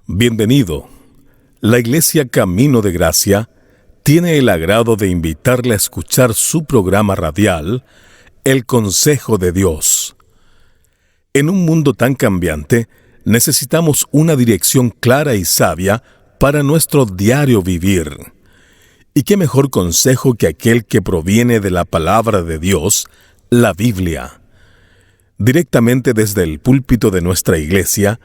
Bienvenido. La Iglesia Camino de Gracia tiene el agrado de invitarle a escuchar su programa radial, El Consejo de Dios. En un mundo tan cambiante, necesitamos una dirección clara y sabia para nuestro diario vivir. ¿Y qué mejor consejo que aquel que proviene de la palabra de Dios, la Biblia? Directamente desde el púlpito de nuestra iglesia,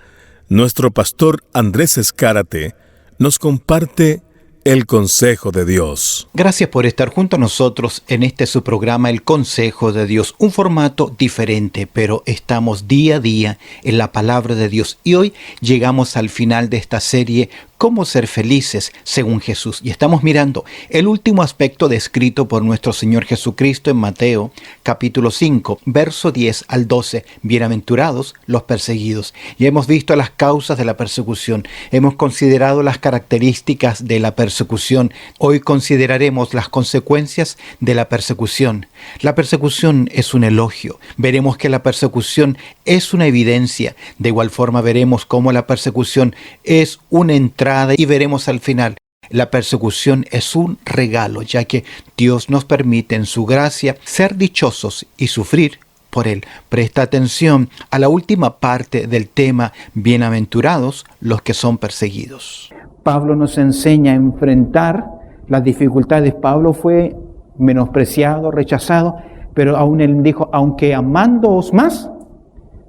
nuestro pastor Andrés Escárate nos comparte el consejo de Dios. Gracias por estar junto a nosotros en este su programa El Consejo de Dios, un formato diferente, pero estamos día a día en la palabra de Dios y hoy llegamos al final de esta serie Cómo ser felices según Jesús. Y estamos mirando el último aspecto descrito por nuestro Señor Jesucristo en Mateo, capítulo 5, verso 10 al 12. Bienaventurados los perseguidos. Y hemos visto las causas de la persecución. Hemos considerado las características de la persecución. Hoy consideraremos las consecuencias de la persecución. La persecución es un elogio. Veremos que la persecución es una evidencia. De igual forma veremos cómo la persecución es una entrada y veremos al final. La persecución es un regalo, ya que Dios nos permite en su gracia ser dichosos y sufrir por Él. Presta atención a la última parte del tema, bienaventurados los que son perseguidos. Pablo nos enseña a enfrentar las dificultades. Pablo fue menospreciado, rechazado, pero aún él dijo, aunque amándoos más,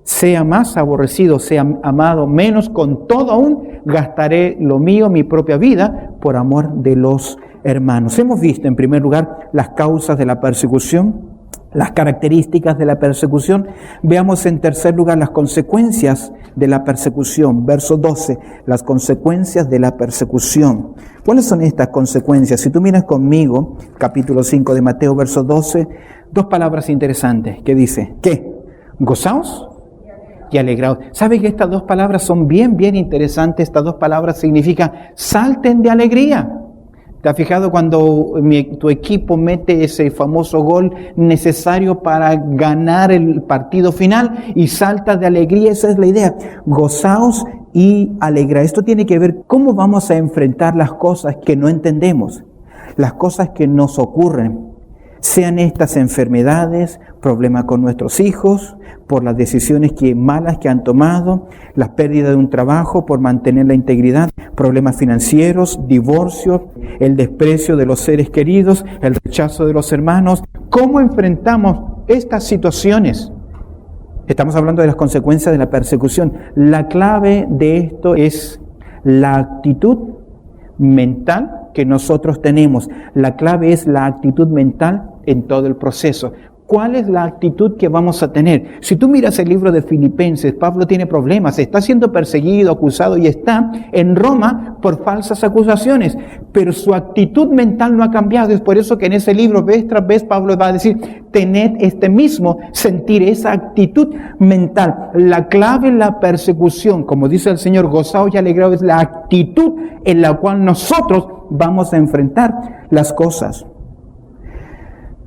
sea más aborrecido, sea amado menos, con todo aún gastaré lo mío, mi propia vida, por amor de los hermanos. Hemos visto en primer lugar las causas de la persecución, las características de la persecución. Veamos en tercer lugar las consecuencias de la persecución. Verso 12, las consecuencias de la persecución. ¿Cuáles son estas consecuencias? Si tú miras conmigo, capítulo 5 de Mateo, verso 12, dos palabras interesantes que dice, ¿qué? Gozaos y alegraos. ¿Sabe que estas dos palabras son bien interesantes? Estas dos palabras significan salten de alegría. ¿Te has fijado cuando tu equipo mete ese famoso gol necesario para ganar el partido final y saltas de alegría? Esa es la idea. Gozaos y alegraos. Esto tiene que ver cómo vamos a enfrentar las cosas que no entendemos, las cosas que nos ocurren. Sean estas enfermedades, problemas con nuestros hijos, por las decisiones malas que han tomado, la pérdida de un trabajo por mantener la integridad, problemas financieros, divorcio, el desprecio de los seres queridos, el rechazo de los hermanos. ¿Cómo enfrentamos estas situaciones? Estamos hablando de las consecuencias de la persecución. La clave de esto es la actitud mental que nosotros tenemos. La clave es la actitud mental en todo el proceso. ¿Cuál es la actitud que vamos a tener? Si tú miras el libro de Filipenses, Pablo tiene problemas, está siendo perseguido, acusado y está en Roma por falsas acusaciones, pero su actitud mental no ha cambiado. Es por eso que en ese libro, vez tras vez, Pablo va a decir, tened este mismo sentir, esa actitud mental. La clave en la persecución, como dice el Señor, gozaos y alegraos, es la actitud en la cual nosotros vamos a enfrentar las cosas.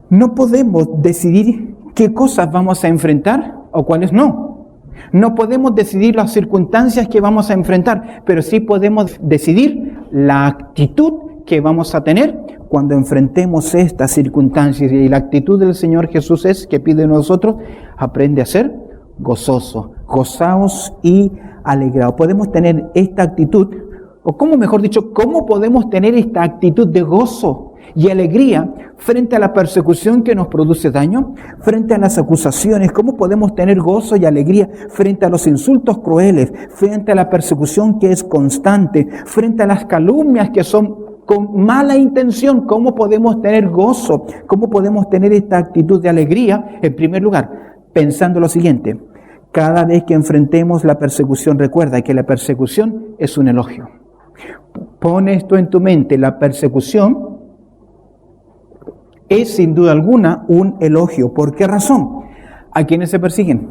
No podemos decidir qué cosas vamos a enfrentar o cuáles no. No podemos decidir las circunstancias que vamos a enfrentar, pero sí podemos decidir la actitud que vamos a tener cuando enfrentemos estas circunstancias. Y la actitud del Señor Jesús es que pide de nosotros, aprende a ser gozoso, gozaos y alegraos. Podemos tener esta actitud, o como mejor dicho, ¿cómo podemos tener esta actitud de gozo y alegría frente a la persecución que nos produce daño, frente a las acusaciones? ¿Cómo podemos tener gozo y alegría frente a los insultos crueles, frente a la persecución que es constante, frente a las calumnias que son con mala intención? ¿Cómo podemos tener gozo? ¿Cómo podemos tener esta actitud de alegría? En primer lugar, pensando lo siguiente: cada vez que enfrentemos la persecución, recuerda que la persecución es un elogio. Pon esto en tu mente: la persecución es sin duda alguna un elogio. ¿Por qué razón? ¿A quiénes se persiguen?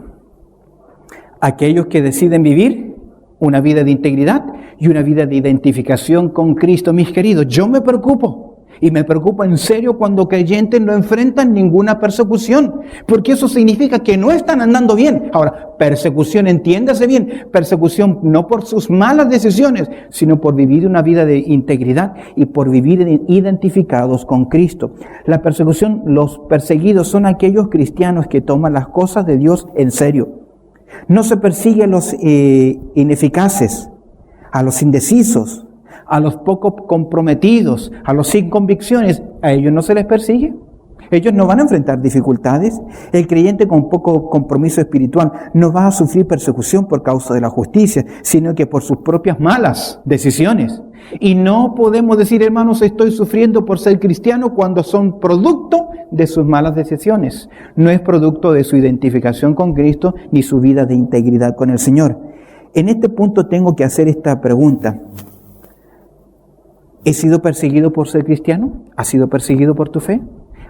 Aquellos que deciden vivir una vida de integridad y una vida de identificación con Cristo. Mis queridos, yo me preocupo Y me preocupa en serio cuando creyentes no enfrentan ninguna persecución, porque eso significa que no están andando bien. Ahora, persecución, entiéndase bien, persecución no por sus malas decisiones, sino por vivir una vida de integridad y por vivir identificados con Cristo. La persecución, los perseguidos son aquellos cristianos que toman las cosas de Dios en serio. No se persigue a los ineficaces, a los indecisos, a los poco comprometidos, a los sin convicciones. A ellos no se les persigue. Ellos no van a enfrentar dificultades. El creyente con poco compromiso espiritual no va a sufrir persecución por causa de la justicia, sino que por sus propias malas decisiones. Y no podemos decir, hermanos, estoy sufriendo por ser cristiano cuando son producto de sus malas decisiones. No es producto de su identificación con Cristo ni su vida de integridad con el Señor. En este punto tengo que hacer esta pregunta. ¿He sido perseguido por ser cristiano? ¿Has sido perseguido por tu fe?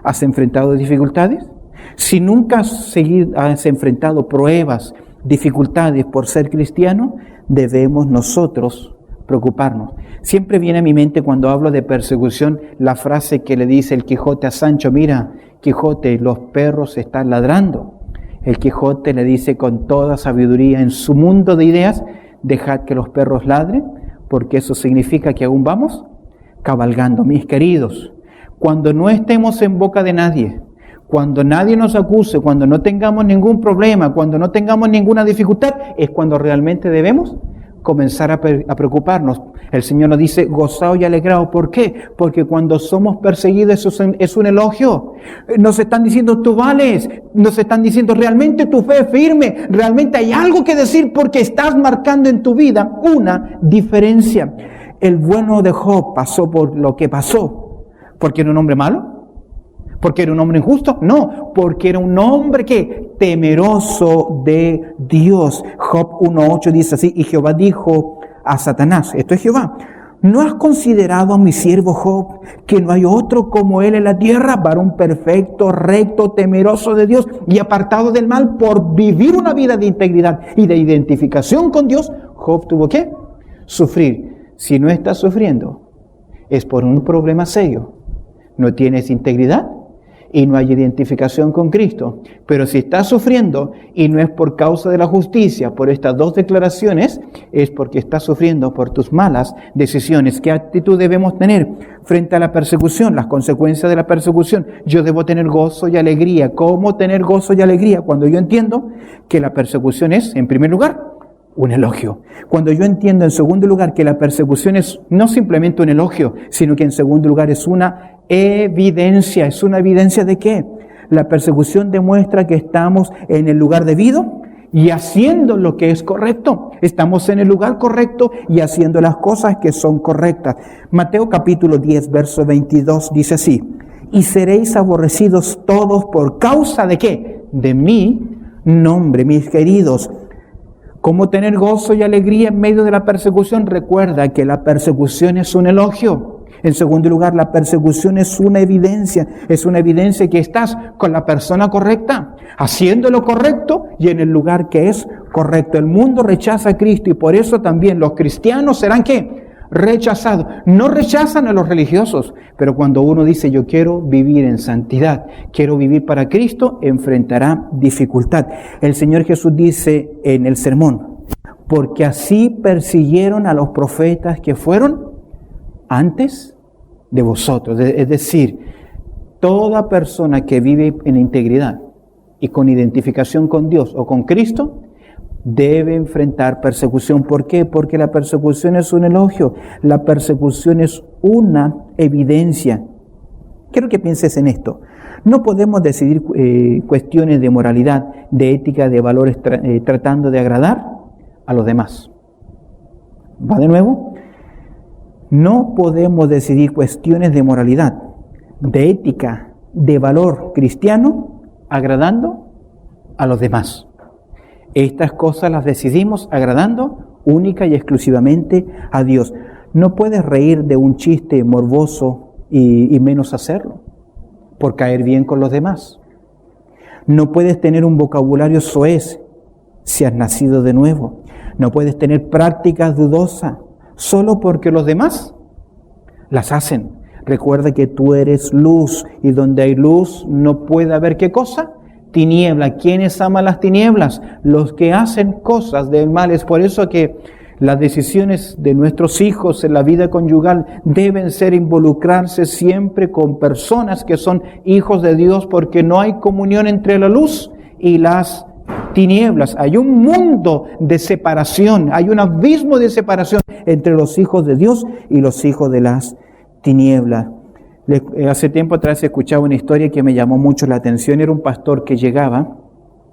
¿Has enfrentado dificultades? Si nunca has enfrentado pruebas, dificultades por ser cristiano, debemos nosotros preocuparnos. Siempre viene a mi mente cuando hablo de persecución la frase que le dice el Quijote a Sancho: mira, Quijote, los perros están ladrando. El Quijote le dice con toda sabiduría en su mundo de ideas: dejad que los perros ladren, porque eso significa que aún vamos cabalgando. Mis queridos, cuando no estemos en boca de nadie, cuando nadie nos acuse, cuando no tengamos ningún problema, cuando no tengamos ninguna dificultad, es cuando realmente debemos comenzar a preocuparnos. El Señor nos dice: gozaos y alegraos. ¿Por qué? Porque cuando somos perseguidos eso es un elogio. Nos están diciendo: tú vales. Nos están diciendo: realmente tu fe es firme. Realmente hay algo que decir porque estás marcando en tu vida una diferencia. El bueno de Job pasó por lo que pasó. ¿Porque era un hombre malo? ¿Porque era un hombre injusto? No, porque era un hombre que temeroso de Dios. Job 1:8 dice así: y Jehová dijo a Satanás, esto es Jehová, ¿no has considerado a mi siervo Job, que no hay otro como él en la tierra, varón perfecto, recto, temeroso de Dios y apartado del mal, por vivir una vida de integridad y de identificación con Dios? Job tuvo que sufrir. Si no estás sufriendo, es por un problema serio. No tienes integridad y no hay identificación con Cristo. Pero si estás sufriendo y no es por causa de la justicia, por estas dos declaraciones, es porque estás sufriendo por tus malas decisiones. ¿Qué actitud debemos tener frente a la persecución? Las consecuencias de la persecución. Yo debo tener gozo y alegría. ¿Cómo tener gozo y alegría? Cuando yo entiendo que la persecución es, en primer lugar, un elogio. Cuando yo entiendo, en segundo lugar, que la persecución es no simplemente un elogio, sino que en segundo lugar es una evidencia. ¿Es una evidencia de qué? La persecución demuestra que estamos en el lugar debido y haciendo lo que es correcto. Estamos en el lugar correcto y haciendo las cosas que son correctas. Mateo capítulo 10, verso 22 dice así: y seréis aborrecidos todos por causa de ¿qué? De mi nombre. Mis queridos, ¿cómo tener gozo y alegría en medio de la persecución? Recuerda que la persecución es un elogio. En segundo lugar, la persecución es una evidencia. Es una evidencia que estás con la persona correcta, haciendo lo correcto y en el lugar que es correcto. El mundo rechaza a Cristo y por eso también los cristianos serán ¿qué? Rechazados. No rechazan a los religiosos, pero cuando uno dice: yo quiero vivir en santidad, quiero vivir para Cristo, enfrentará dificultad. El Señor Jesús dice en el sermón: porque así persiguieron a los profetas que fueron antes de vosotros. Es decir, toda persona que vive en integridad y con identificación con Dios o con Cristo debe enfrentar persecución. ¿Por qué? Porque la persecución es un elogio. La persecución es una evidencia. Quiero que pienses en esto. No podemos decidir cuestiones de moralidad, de ética, de valores tratando de agradar a los demás. ¿Va de nuevo? No podemos decidir cuestiones de moralidad, de ética, de valor cristiano, agradando a los demás. Estas cosas las decidimos agradando única y exclusivamente a Dios. No puedes reír de un chiste morboso y menos hacerlo, por caer bien con los demás. No puedes tener un vocabulario soez si has nacido de nuevo. No puedes tener prácticas dudosas solo porque los demás las hacen. Recuerda que tú eres luz, y donde hay luz no puede haber ¿qué cosa? Tiniebla. ¿Quiénes aman las tinieblas? Los que hacen cosas de mal. Es por eso que las decisiones de nuestros hijos en la vida conyugal deben ser involucrarse siempre con personas que son hijos de Dios, porque no hay comunión entre la luz y las tinieblas. Hay un mundo de separación, hay un abismo de separación entre los hijos de Dios y los hijos de las tinieblas. Hace tiempo atrás escuchaba una historia que me llamó mucho la atención. Era un pastor que llegaba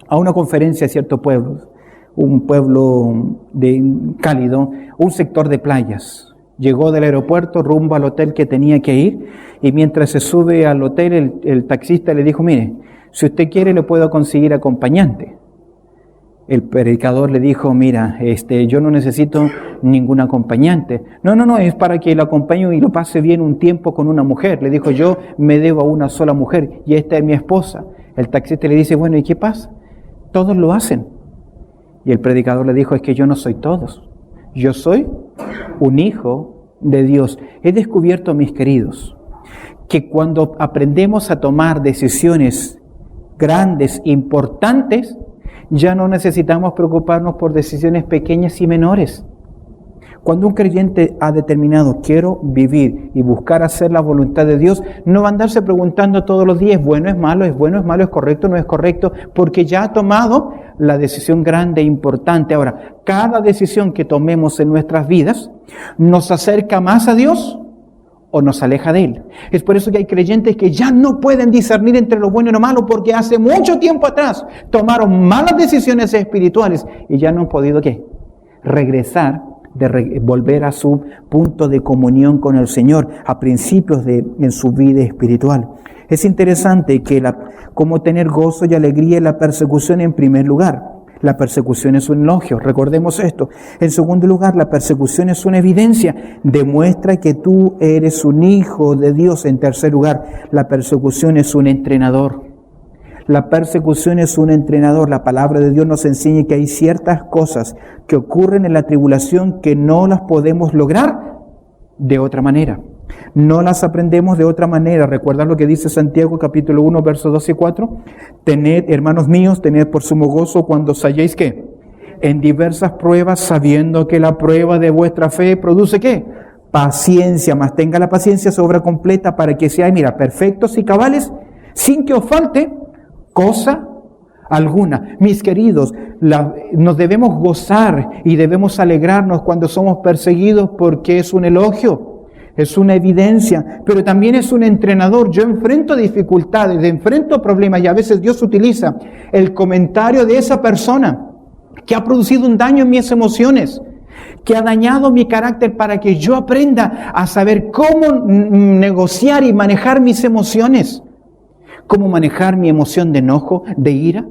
a una conferencia a cierto pueblo, un pueblo cálido, un sector de playas. Llegó del aeropuerto rumbo al hotel que tenía que ir, y mientras se sube al hotel, el taxista le dijo: mire, si usted quiere le puedo conseguir acompañante. El predicador le dijo: mira, yo no necesito ningún acompañante. No, es para que lo acompañe y lo pase bien un tiempo con una mujer. Le dijo: yo me debo a una sola mujer y esta es mi esposa. El taxista le dice: bueno, ¿y qué pasa? Todos lo hacen. Y el predicador le dijo: es que yo no soy todos. Yo soy un hijo de Dios. He descubierto, mis queridos, que cuando aprendemos a tomar decisiones grandes, importantes, ya no necesitamos preocuparnos por decisiones pequeñas y menores. Cuando un creyente ha determinado: quiero vivir y buscar hacer la voluntad de Dios, no va a andarse preguntando todos los días: bueno, es malo, es bueno, es malo, es correcto, no es correcto, porque ya ha tomado la decisión grande e importante. Ahora, cada decisión que tomemos en nuestras vidas nos acerca más a Dios o nos aleja de Él. Es por eso que hay creyentes que ya no pueden discernir entre lo bueno y lo malo, porque hace mucho tiempo atrás tomaron malas decisiones espirituales y ya no han podido ¿qué? Regresar, volver a su punto de comunión con el Señor a principios en su vida espiritual. Es interesante que cómo tener gozo y alegría en la persecución en primer lugar. La persecución es un elogio, recordemos esto. En segundo lugar, la persecución es una evidencia, demuestra que tú eres un hijo de Dios. En tercer lugar, la persecución es un entrenador. La persecución es un entrenador. La palabra de Dios nos enseña que hay ciertas cosas que ocurren en la tribulación que no las podemos lograr de otra manera. No las aprendemos de otra manera. ¿Recuerdan lo que dice Santiago capítulo 1, versos 2 y 4? Tened, hermanos míos, tened por sumo gozo cuando os halléis ¿qué? En diversas pruebas, sabiendo que la prueba de vuestra fe produce ¿qué? Paciencia. Mas tenga la paciencia su obra completa, para que seáis, perfectos y cabales, sin que os falte cosa alguna. Mis queridos, nos debemos gozar y debemos alegrarnos cuando somos perseguidos, porque es un elogio. Es una evidencia, pero también es un entrenador. Yo enfrento dificultades, enfrento problemas, y a veces Dios utiliza el comentario de esa persona que ha producido un daño en mis emociones, que ha dañado mi carácter, para que yo aprenda a saber cómo negociar y manejar mis emociones. Cómo manejar mi emoción de enojo, de ira,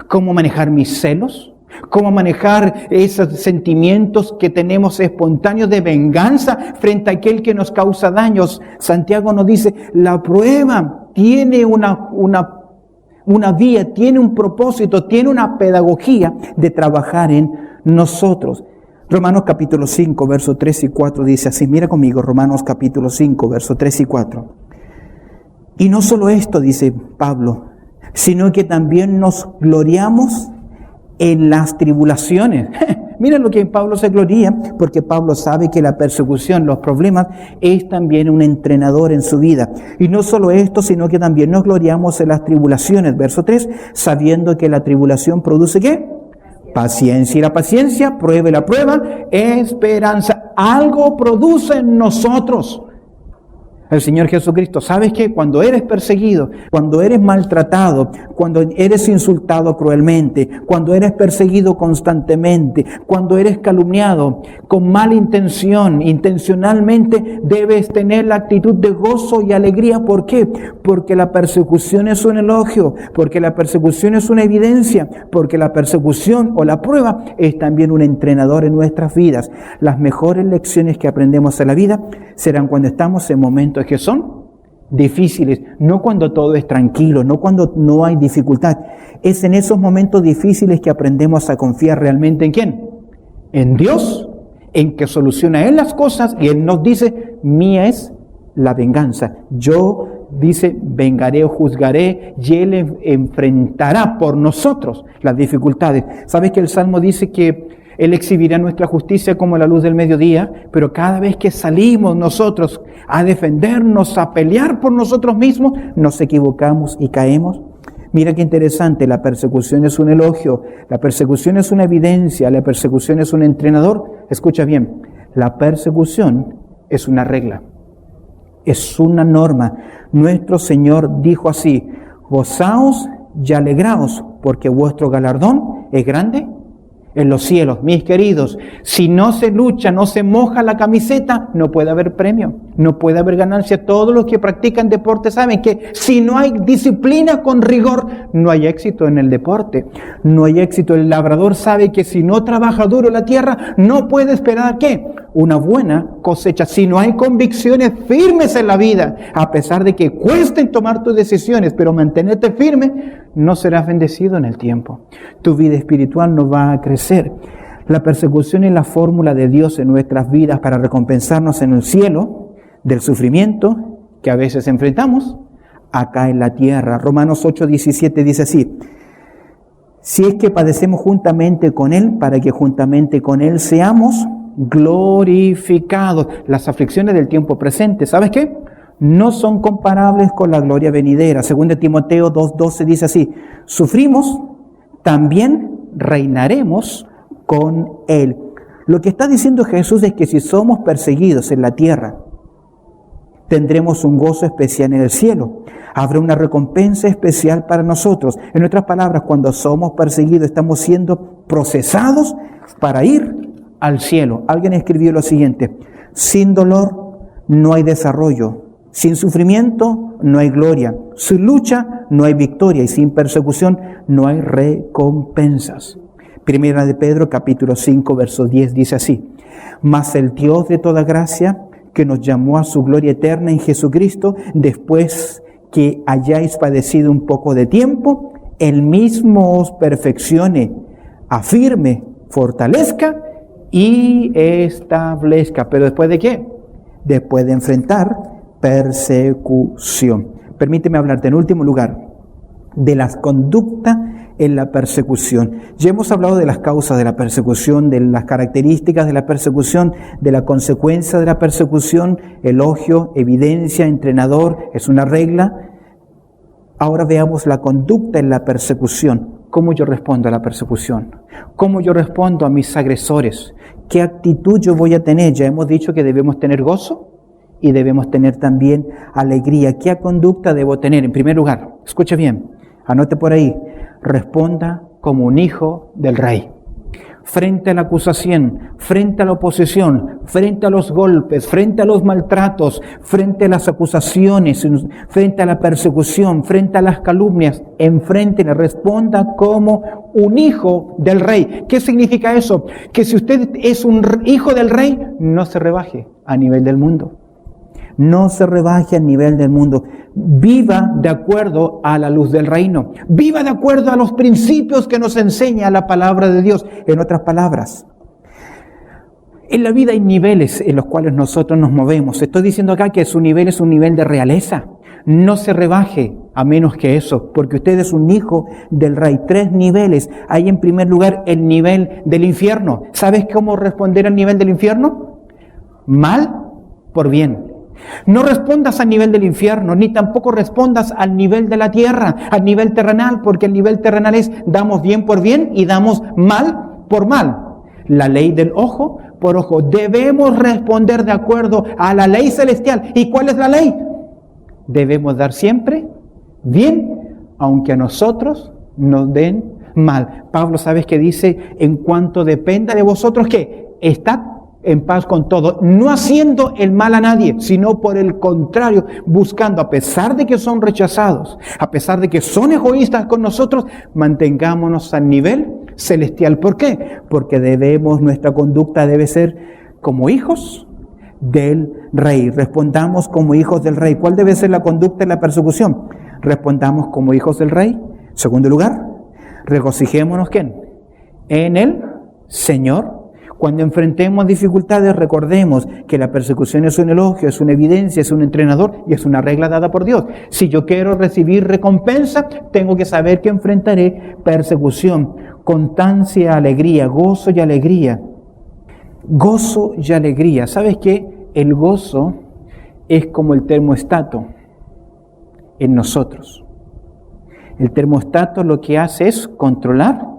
cómo manejar mis celos, cómo manejar esos sentimientos que tenemos espontáneos de venganza frente a aquel que nos causa daños. Santiago nos dice: la prueba tiene una vía, tiene un propósito, tiene una pedagogía de trabajar en nosotros. Romanos capítulo 5, versos 3 y 4 dice así, mira conmigo, Romanos capítulo 5, versos 3 y 4. Y no solo esto, dice Pablo, sino que también nos gloriamos en las tribulaciones. Miren lo que Pablo se gloría, porque Pablo sabe que la persecución, los problemas, es también un entrenador en su vida. Y no solo esto, sino que también nos gloriamos en las tribulaciones. Verso 3, sabiendo que la tribulación produce ¿qué? Paciencia. Y la paciencia, prueba la prueba, esperanza. Algo produce en nosotros. El Señor Jesucristo, ¿sabes qué? Cuando eres perseguido, cuando eres maltratado, cuando eres insultado cruelmente, cuando eres perseguido constantemente, cuando eres calumniado con mala intención, intencionalmente, debes tener la actitud de gozo y alegría. ¿Por qué? Porque la persecución es un elogio, porque la persecución es una evidencia, porque la persecución o la prueba es también un entrenador en nuestras vidas. Las mejores lecciones que aprendemos en la vida serán cuando estamos en momentos que son difíciles, no cuando todo es tranquilo, no cuando no hay dificultad. Es en esos momentos difíciles que aprendemos a confiar realmente ¿en quién? En Dios, en que soluciona Él las cosas, y Él nos dice, mía es la venganza. Yo, dice, vengaré o juzgaré, y Él enfrentará por nosotros las dificultades. ¿Sabes que el Salmo dice que Él exhibirá nuestra justicia como la luz del mediodía? Pero cada vez que salimos nosotros a defendernos, a pelear por nosotros mismos, nos equivocamos y caemos. Mira qué interesante, la persecución es un elogio, la persecución es una evidencia, la persecución es un entrenador. Escucha bien, la persecución es una regla, es una norma. Nuestro Señor dijo así: gozaos y alegraos, porque vuestro galardón es grande en los cielos. Mis queridos, si no se lucha, no se moja la camiseta, no puede haber premio, no puede haber ganancia. Todos los que practican deporte saben que si no hay disciplina con rigor, no hay éxito en el deporte, no hay éxito. El labrador sabe que si no trabaja duro la tierra, no puede esperar ¿qué? Una buena cosecha. Si no hay convicciones firmes en la vida, a pesar de que cuesten tomar tus decisiones, pero mantenerte firme, no serás bendecido en el tiempo. Tu vida espiritual no va a crecer. La persecución es la fórmula de Dios en nuestras vidas para recompensarnos en el cielo del sufrimiento que a veces enfrentamos acá en la tierra. Romanos 8:17 dice así: si es que padecemos juntamente con Él, para que juntamente con Él seamos glorificados. Las aflicciones del tiempo presente, ¿sabes qué? No son comparables con la gloria venidera. 2 Timoteo 2:12 dice así: sufrimos, también reinaremos con Él. Lo que está diciendo Jesús es que si somos perseguidos en la tierra, tendremos un gozo especial en el cielo. Habrá una recompensa especial para nosotros. En otras palabras, cuando somos perseguidos, estamos siendo procesados para ir al cielo. Alguien escribió lo siguiente: sin dolor no hay desarrollo, sin sufrimiento no hay gloria, sin lucha no hay victoria y sin persecución no hay recompensas. Primera de Pedro capítulo 5 verso 10 dice así: mas el Dios de toda gracia, que nos llamó a su gloria eterna en Jesucristo, después que hayáis padecido un poco de tiempo, Él mismo os perfeccione, afirme, fortalezca y establezca. ¿Pero después de qué? Después de enfrentar persecución. Permíteme hablarte en último lugar de las conductas en la persecución. Ya hemos hablado de las causas de la persecución, de las características de la persecución, de la consecuencia de la persecución, elogio, evidencia, entrenador, es una regla. Ahora veamos la conducta en la persecución. ¿Cómo yo respondo a la persecución? ¿Cómo yo respondo a mis agresores? ¿Qué actitud yo voy a tener? Ya hemos dicho que debemos tener gozo y debemos tener también alegría. ¿Qué conducta debo tener? En primer lugar, escuche bien, anote por ahí: responda como un hijo del rey. Frente a la acusación, frente a la oposición, frente a los golpes, frente a los maltratos, frente a las acusaciones, frente a la persecución, frente a las calumnias, enfréntele, responda como un hijo del rey. ¿Qué significa eso? Que si usted es un hijo del rey, no se rebaje a nivel del mundo. No se rebaje a nivel del mundo. Viva de acuerdo a la luz del reino. Viva de acuerdo a los principios que nos enseña la palabra de Dios. En otras palabras, en la vida hay niveles en los cuales nosotros nos movemos. Estoy diciendo acá que su nivel es un nivel de realeza. No se rebaje a menos que eso, porque usted es un hijo del rey. 3 niveles. Hay en primer lugar el nivel del infierno. ¿Sabes cómo responder al nivel del infierno? Mal por bien. No respondas al nivel del infierno, ni tampoco respondas al nivel de la tierra, al nivel terrenal, porque el nivel terrenal es damos bien por bien y damos mal por mal. La ley del ojo por ojo. Debemos responder de acuerdo a la ley celestial. ¿Y cuál es la ley? Debemos dar siempre bien, aunque a nosotros nos den mal. Pablo, ¿sabes qué dice? En cuanto dependa de vosotros, ¿qué? Estad en paz con todo, no haciendo el mal a nadie, sino por el contrario, buscando, a pesar de que son rechazados, a pesar de que son egoístas con nosotros, mantengámonos al nivel celestial. ¿Por qué? Porque nuestra conducta debe ser como hijos del rey. Respondamos como hijos del rey. ¿Cuál debe ser la conducta en la persecución? Respondamos como hijos del rey. Segundo lugar, regocijémonos, ¿quién? En el Señor. Cuando enfrentemos dificultades, recordemos que la persecución es un elogio, es una evidencia, es un entrenador y es una regla dada por Dios. Si yo quiero recibir recompensa, tengo que saber que enfrentaré persecución, constancia, alegría, gozo y alegría. Gozo y alegría. ¿Sabes qué? El gozo es como el termostato en nosotros. El termostato lo que hace es controlar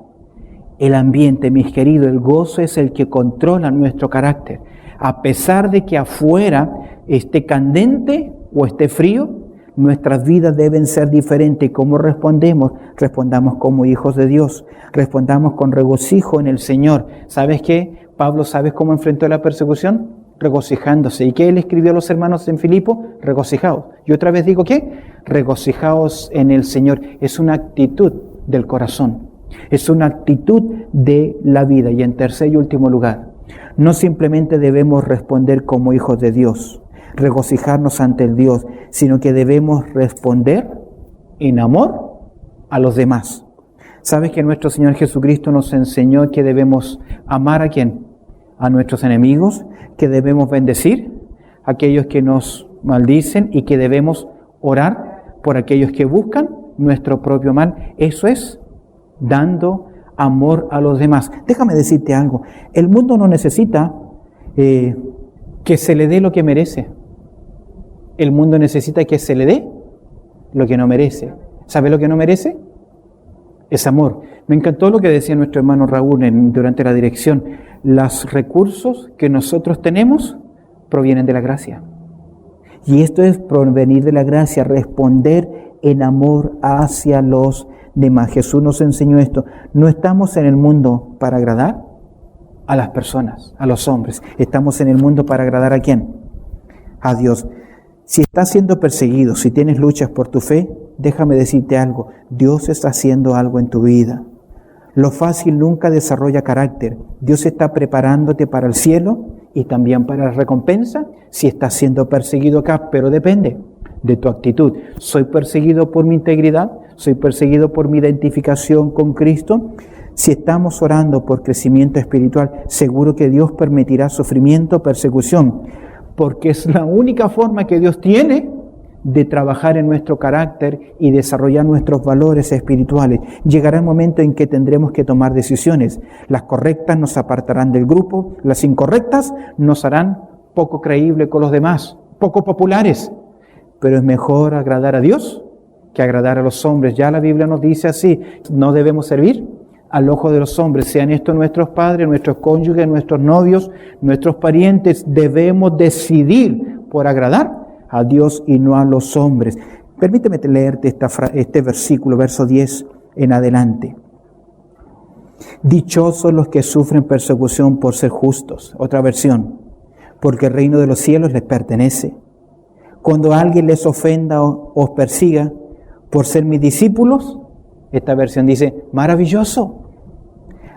el ambiente, mis queridos. El gozo es el que controla nuestro carácter. A pesar de que afuera esté candente o esté frío, nuestras vidas deben ser diferentes. ¿Cómo respondemos? Respondamos como hijos de Dios. Respondamos con regocijo en el Señor. ¿Sabes qué? Pablo, ¿sabes cómo enfrentó la persecución? Regocijándose. ¿Y qué él escribió a los hermanos en Filipo? Regocijaos. Y otra vez digo, ¿qué? Regocijaos en el Señor. Es una actitud del corazón. Es una actitud de la vida. Y en tercer y último lugar, no simplemente debemos responder como hijos de Dios, regocijarnos ante el Dios, sino que debemos responder en amor a los demás. ¿Sabes que nuestro Señor Jesucristo nos enseñó que debemos amar a quién? A nuestros enemigos, que debemos bendecir a aquellos que nos maldicen y que debemos orar por aquellos que buscan nuestro propio mal? Eso es dando amor a los demás. Déjame decirte algo. El mundo no necesita que se le dé lo que merece. El mundo necesita que se le dé lo que no merece. ¿Sabe lo que no merece? Es amor. Me encantó lo que decía nuestro hermano Raúl durante la dirección. Los recursos que nosotros tenemos provienen de la gracia. Y esto es provenir de la gracia, responder en amor hacia los demás. Jesús nos enseñó esto. No estamos en el mundo para agradar a las personas, a los hombres. Estamos en el mundo para agradar ¿a quién? A Dios. Si estás siendo perseguido, si tienes luchas por tu fe, déjame decirte algo. Dios está haciendo algo en tu vida. Lo fácil nunca desarrolla carácter. Dios está preparándote para el cielo y también para la recompensa si estás siendo perseguido acá, pero depende de tu actitud. ¿Soy perseguido por mi integridad? ¿Soy perseguido por mi identificación con Cristo? Si estamos orando por crecimiento espiritual, seguro que Dios permitirá sufrimiento, persecución, porque es la única forma que Dios tiene de trabajar en nuestro carácter y desarrollar nuestros valores espirituales. Llegará el momento en que tendremos que tomar decisiones. Las correctas nos apartarán del grupo, las incorrectas nos harán poco creíbles con los demás, poco populares. Pero es mejor agradar a Dios que agradar a los hombres. Ya la Biblia nos dice así, no debemos servir al ojo de los hombres, sean estos nuestros padres, nuestros cónyuges, nuestros novios, nuestros parientes. Debemos decidir por agradar a Dios y no a los hombres. Permíteme leerte este versículo, verso 10 en adelante. Dichosos los que sufren persecución por ser justos. Otra versión, porque el reino de los cielos les pertenece. Cuando alguien les ofenda o os persiga por ser mis discípulos, esta versión dice, maravilloso.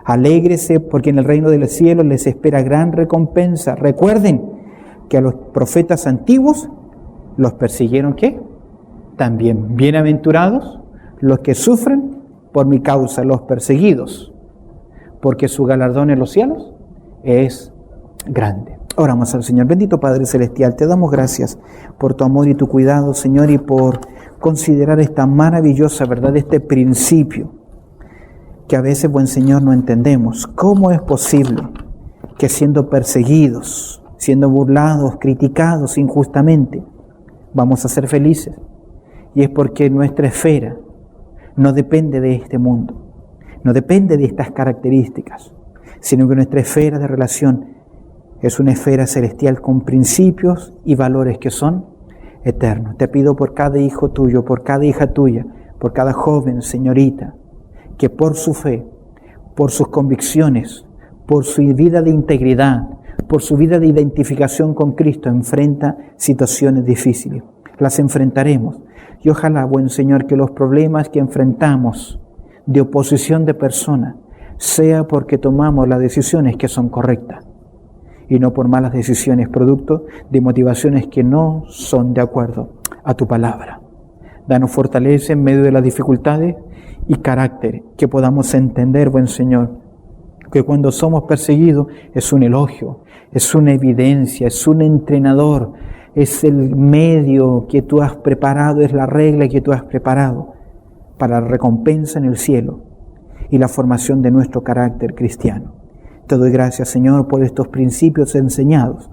Alégrese porque en el reino de los cielos les espera gran recompensa. Recuerden que a los profetas antiguos los persiguieron, ¿qué? También. Bienaventurados los que sufren por mi causa, los perseguidos, porque su galardón en los cielos es grande. Oramos al Señor. Bendito Padre Celestial, te damos gracias por tu amor y tu cuidado, Señor, y por considerar esta maravillosa verdad, este principio, que a veces, buen Señor, no entendemos. ¿Cómo es posible que siendo perseguidos, siendo burlados, criticados injustamente, vamos a ser felices? Y es porque nuestra esfera no depende de este mundo, no depende de estas características, sino que nuestra esfera de relación es una esfera celestial con principios y valores que son eternos. Te pido por cada hijo tuyo, por cada hija tuya, por cada joven, señorita, que por su fe, por sus convicciones, por su vida de integridad, por su vida de identificación con Cristo, enfrenta situaciones difíciles. Las enfrentaremos. Y ojalá, buen Señor, que los problemas que enfrentamos de oposición de personas sea porque tomamos las decisiones que son correctas y no por malas decisiones, producto de motivaciones que no son de acuerdo a tu palabra. Danos fortaleza en medio de las dificultades y carácter que podamos entender, buen Señor, que cuando somos perseguidos es un elogio, es una evidencia, es un entrenador, es el medio que tú has preparado, es la regla que tú has preparado para la recompensa en el cielo y la formación de nuestro carácter cristiano. Te doy gracias, Señor, por estos principios enseñados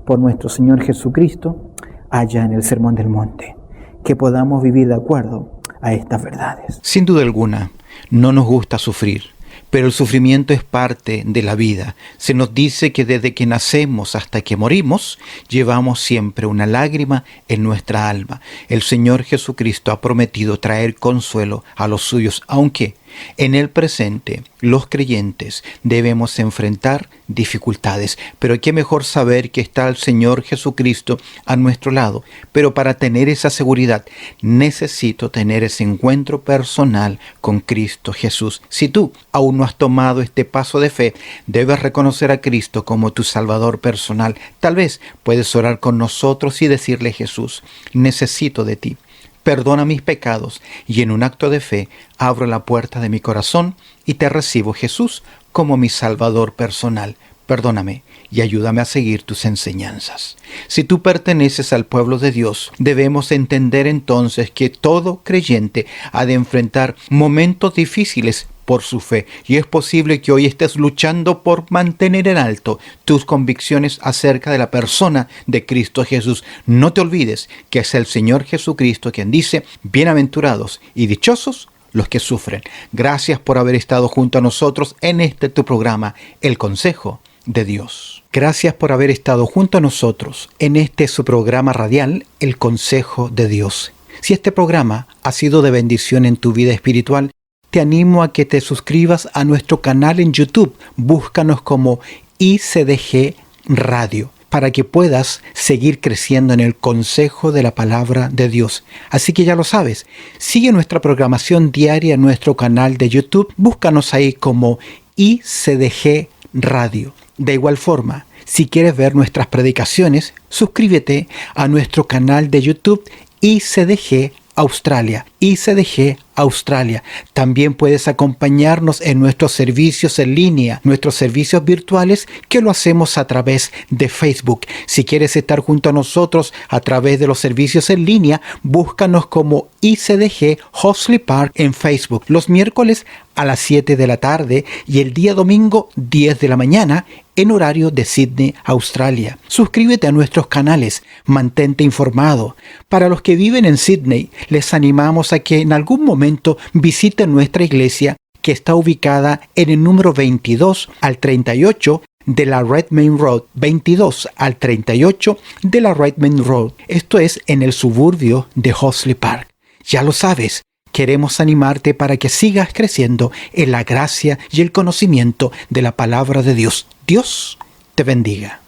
por nuestro Señor Jesucristo allá en el Sermón del Monte, que podamos vivir de acuerdo a estas verdades. Sin duda alguna, no nos gusta sufrir, pero el sufrimiento es parte de la vida. Se nos dice que desde que nacemos hasta que morimos, llevamos siempre una lágrima en nuestra alma. El Señor Jesucristo ha prometido traer consuelo a los suyos, aunque en el presente los creyentes debemos enfrentar dificultades. Pero qué mejor saber que está el Señor Jesucristo a nuestro lado. Pero para tener esa seguridad necesito tener ese encuentro personal con Cristo Jesús. Si tú aún no has tomado este paso de fe, debes reconocer a Cristo como tu Salvador personal. Tal vez puedes orar con nosotros y decirle: Jesús, necesito de ti. Perdona mis pecados y en un acto de fe abro la puerta de mi corazón y te recibo, Jesús, como mi Salvador personal. Perdóname y ayúdame a seguir tus enseñanzas. Si tú perteneces al pueblo de Dios, debemos entender entonces que todo creyente ha de enfrentar momentos difíciles por su fe, y es posible que hoy estés luchando por mantener en alto tus convicciones acerca de la persona de Cristo Jesús. No te olvides que es el Señor Jesucristo quien dice: bienaventurados y dichosos los que sufren. Gracias por haber estado junto a nosotros en este tu programa, El Consejo de Dios. Gracias por haber estado junto a nosotros en este su programa radial, El Consejo de Dios. Si este programa ha sido de bendición en tu vida espiritual, te animo a que te suscribas a nuestro canal en YouTube. Búscanos como ICDG Radio para que puedas seguir creciendo en el consejo de la palabra de Dios. Así que ya lo sabes, sigue nuestra programación diaria en nuestro canal de YouTube. Búscanos ahí como ICDG Radio. De igual forma, si quieres ver nuestras predicaciones, suscríbete a nuestro canal de YouTube ICDG Australia, ICDG Australia. También puedes acompañarnos en nuestros servicios en línea, nuestros servicios virtuales, que lo hacemos a través de Facebook. Si quieres estar junto a nosotros a través de los servicios en línea, búscanos como ICDG Hoxley Park en Facebook, los miércoles a las 7 de la tarde y el día domingo 10 de la mañana en horario de Sydney, Australia. Suscríbete a nuestros canales, mantente informado. Para los que viven en Sydney, les animamos a que en algún momento visiten nuestra iglesia, que está ubicada en el número 22 al 38 de la Redmayne Road, 22 al 38 de la Redmayne Road. Esto es en el suburbio de Hoxley Park. Ya lo sabes, queremos animarte para que sigas creciendo en la gracia y el conocimiento de la palabra de Dios. Dios te bendiga.